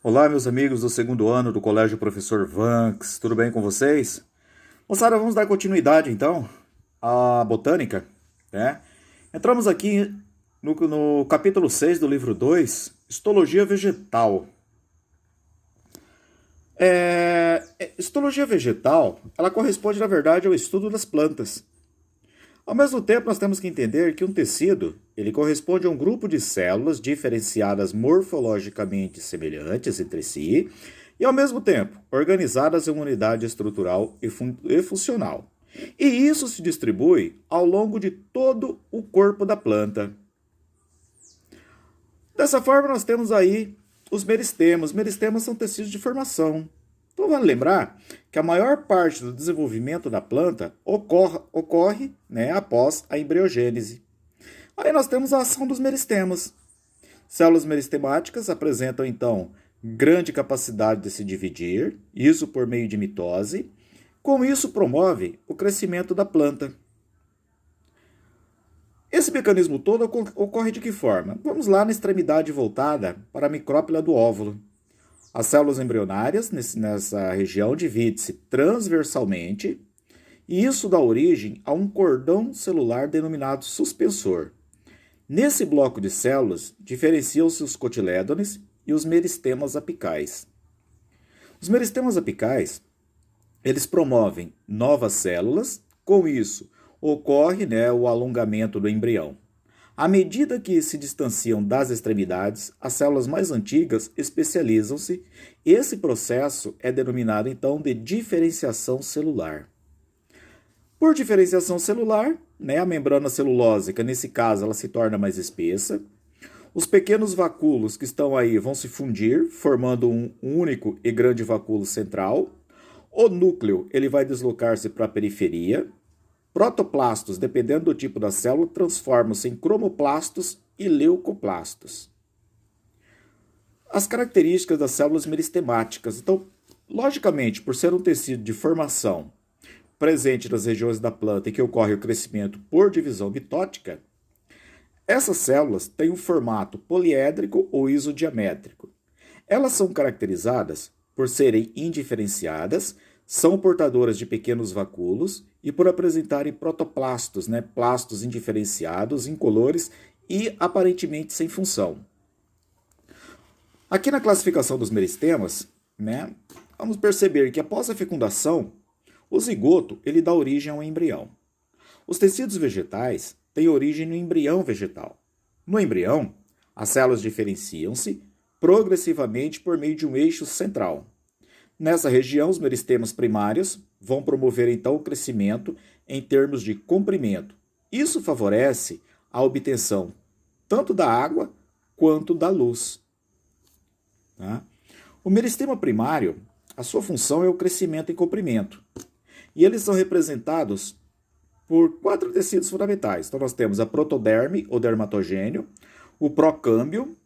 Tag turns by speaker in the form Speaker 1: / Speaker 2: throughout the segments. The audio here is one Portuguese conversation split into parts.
Speaker 1: Olá, meus amigos do segundo ano do Colégio Professor Vanks, tudo bem com vocês? Moçada, vamos dar continuidade então à botânica, né? Entramos aqui no capítulo 6 do livro 2, Histologia Vegetal. Histologia vegetal, ela corresponde, na verdade, ao estudo das plantas. Ao mesmo tempo, nós temos que entender que um tecido, ele corresponde a um grupo de células diferenciadas morfologicamente semelhantes entre si e, ao mesmo tempo, organizadas em uma unidade estrutural e funcional. E isso se distribui ao longo de todo o corpo da planta. Dessa forma, nós temos aí os meristemas. Os meristemas são tecidos de formação. Então, vale lembrar que a maior parte do desenvolvimento da planta ocorre após a embriogênese. Aí nós temos a ação dos meristemas. Células meristemáticas apresentam, então, grande capacidade de se dividir, isso por meio de mitose. Com isso, promove o crescimento da planta. Esse mecanismo todo ocorre de que forma? Vamos lá na extremidade voltada para a micrópila do óvulo. As células embrionárias nessa região dividem-se transversalmente e isso dá origem a um cordão celular denominado suspensor. Nesse bloco de células diferenciam-se os cotilédones e os meristemas apicais. Os meristemas apicais, eles promovem novas células, com isso ocorre o alongamento do embrião. À medida que se distanciam das extremidades, as células mais antigas especializam-se. Esse processo é denominado, então, de diferenciação celular. Por diferenciação celular, a membrana celulósica, nesse caso, ela se torna mais espessa. Os pequenos vacúolos que estão aí vão se fundir, formando um único e grande vacúolo central. O núcleo ele vai deslocar-se para a periferia. Protoplastos, dependendo do tipo da célula, transformam-se em cromoplastos e leucoplastos. As características das células meristemáticas. Então, logicamente, por ser um tecido de formação presente nas regiões da planta em que ocorre o crescimento por divisão mitótica, essas células têm um formato poliédrico ou isodiamétrico. Elas são caracterizadas por serem indiferenciadas, são portadoras de pequenos vacúolos e por apresentarem protoplastos, plastos indiferenciados, incolores e aparentemente sem função. Aqui na classificação dos meristemas, vamos perceber que após a fecundação, o zigoto ele dá origem a um embrião. Os tecidos vegetais têm origem no embrião vegetal. No embrião, as células diferenciam-se progressivamente por meio de um eixo central. Nessa região, os meristemas primários vão promover então o crescimento em termos de comprimento. Isso favorece a obtenção tanto da água quanto da luz. Tá? O meristema primário, a sua função é o crescimento em comprimento. E eles são representados por 4 tecidos fundamentais. Então nós temos a protoderme, ou dermatogênio, o procâmbio,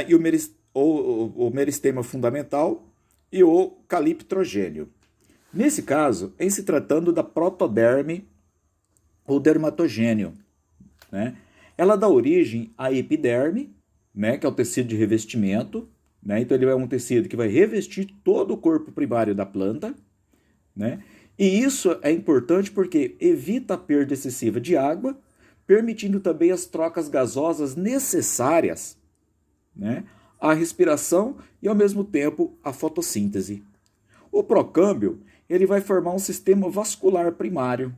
Speaker 1: e o meristema fundamental, e o caliptrogênio. Nesse caso, em se tratando da protoderme ou dermatogênio, ela dá origem à epiderme, que é o tecido de revestimento, então ele é um tecido que vai revestir todo o corpo primário da planta, e isso é importante porque evita a perda excessiva de água, permitindo também as trocas gasosas necessárias, a respiração e, ao mesmo tempo, a fotossíntese. O procâmbio ele vai formar um sistema vascular primário.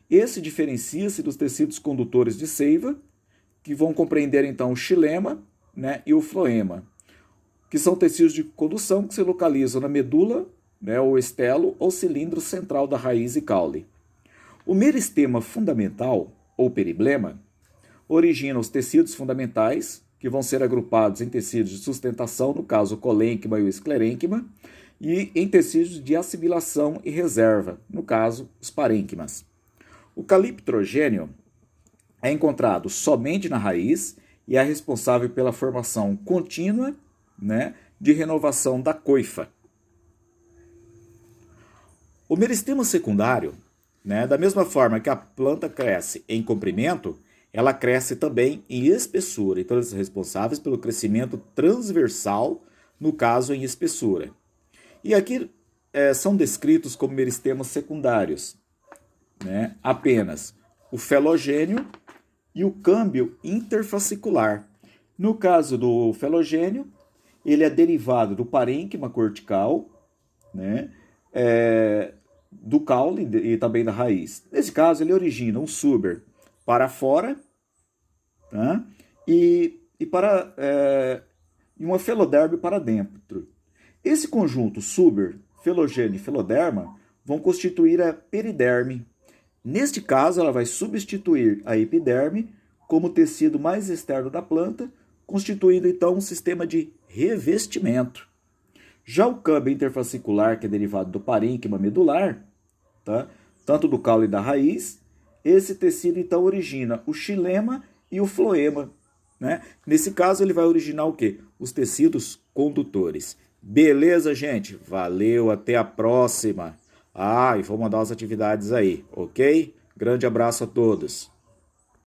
Speaker 1: Esse diferencia-se dos tecidos condutores de seiva, que vão compreender, então, o xilema e o floema, que são tecidos de condução que se localizam na medula, ou estelo, ou cilindro central da raiz e caule. O meristema fundamental, ou periblema, origina os tecidos fundamentais, que vão ser agrupados em tecidos de sustentação, no caso o colênquima e o esclerênquima, e em tecidos de assimilação e reserva, no caso os parênquimas. O caliptrogênio é encontrado somente na raiz e é responsável pela formação contínua de renovação da coifa. O meristema secundário, da mesma forma que a planta cresce em comprimento, ela cresce também em espessura. Então, eles são responsáveis pelo crescimento transversal no caso em espessura. E aqui são descritos como meristemas secundários, né? Apenas o felogênio e o câmbio interfascicular. No caso do felogênio, ele é derivado do parênquima cortical, né? Do caule e também da raiz. Nesse caso, ele origina um suber para fora, tá? e uma feloderme para dentro. Esse conjunto suber, felogênio e feloderma vão constituir a periderme. Neste caso, ela vai substituir a epiderme como tecido mais externo da planta, constituindo então um sistema de revestimento. Já o câmbio interfascicular, que é derivado do parênquima medular, tá? Tanto do caule e da raiz, esse tecido então origina o xilema e o floema, né? Nesse caso, ele vai originar o quê? Os tecidos condutores. Beleza, gente? Valeu, até a próxima. E vou mandar as atividades aí, ok? Grande abraço a todos.